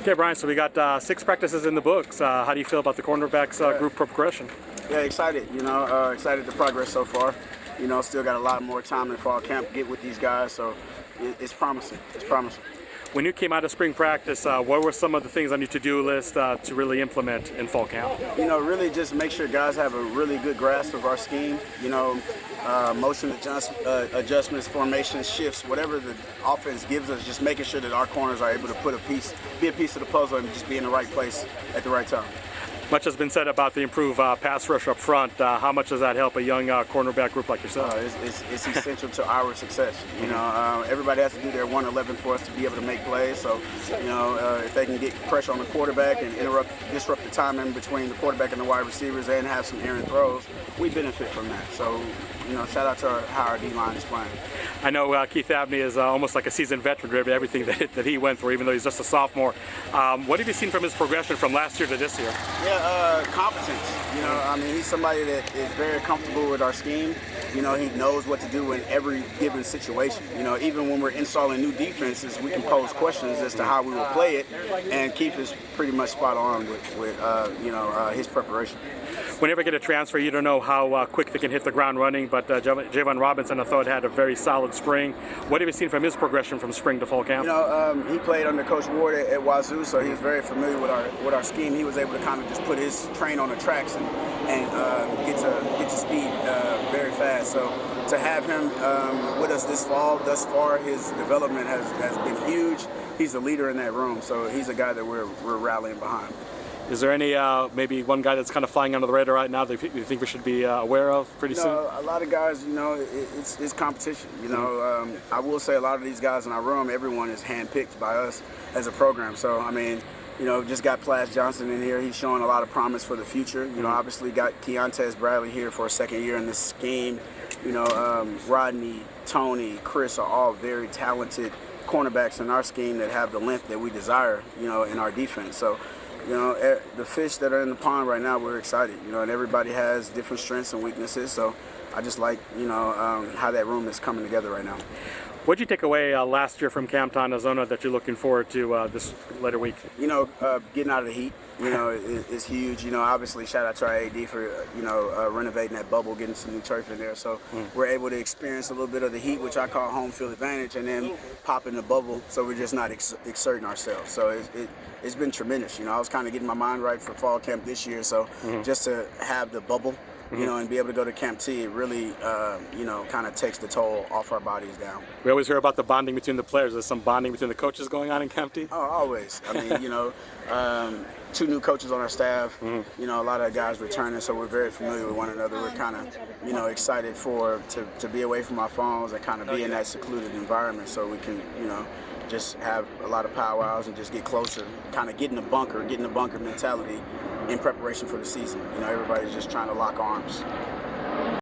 Okay, Brian, so we got 6 practices in the books. How do you feel about the cornerbacks group progression? Yeah, excited. Excited the progress so far. Still got a lot more time in fall camp. Get with these guys, so it's promising. It's promising. When you came out of spring practice, what were some of the things on your to-do list to really implement in fall camp? Really just make sure guys have a really good grasp of our scheme. Motion adjustments, formations, shifts, whatever the offense gives us, just making sure that our corners are able to be a piece of the puzzle and just be in the right place at the right time. Much has been said about the improved pass rush up front. How much does that help a young cornerback group like yourself? It's essential to our success. Everybody has to do their 111 for us to be able to make plays. So, if they can get pressure on the quarterback and disrupt the timing between the quarterback and the wide receivers and have some errant throws, we benefit from that. So, shout out to how our D-line is playing. I know Keith Abney is almost like a seasoned veteran of everything that he went through, even though he's just a sophomore. What have you seen from his progression from last year to this year? Yeah, competence. He's somebody that is very comfortable with our scheme. He knows what to do in every given situation. Even when we're installing new defenses, we can pose questions as to how we will play it, and Keith is pretty much spot on with his preparation. Whenever you get a transfer, you don't know how quick they can hit the ground running, but Javon Robinson, I thought, had a very solid spring. What have you seen from his progression from spring to fall camp? He played under Coach Ward at Wazoo, so he was very familiar with our scheme. He was able to kind of just put his train on the tracks and get to speed very fast. So to have him with us thus far, his development has been huge. He's a leader in that room, so he's a guy that we're rallying behind. Is there any, maybe one guy that's kind of flying under the radar right now that you think we should be aware of pretty soon? A lot of guys, it's competition. I will say a lot of these guys in our room, everyone is handpicked by us as a program. So, just got Plas Johnson in here. He's showing a lot of promise for the future. Obviously got Keontez Bradley here for a second year in this scheme. Rodney, Tony, Chris are all very talented cornerbacks in our scheme that have the length that we desire, in our defense. So, the fish that are in the pond right now, we're excited, and everybody has different strengths and weaknesses. So I just like, how that room is coming together right now. What did you take away last year from Camp Arizona that you're looking forward to this later week? Getting out of the heat, is huge. Obviously shout out to our AD for, renovating that bubble, getting some new turf in there. So we're able to experience a little bit of the heat, which I call home field advantage, and then pop in the bubble so we're just not exerting ourselves. So it's been tremendous. I was kind of getting my mind right for fall camp this year. So just to have the bubble, and be able to go to Camp T, it really, kind of takes the toll off our bodies down. We always hear about the bonding between the players. There's some bonding between the coaches going on in Camp T? Oh, always. 2 new coaches on our staff, a lot of guys returning, so we're very familiar with one another. We're kind of, excited to be away from our phones and kind of be in that secluded environment so we can, just have a lot of powwows and just get closer, kind of get in the bunker mentality in preparation for the season. Everybody's just trying to lock arms.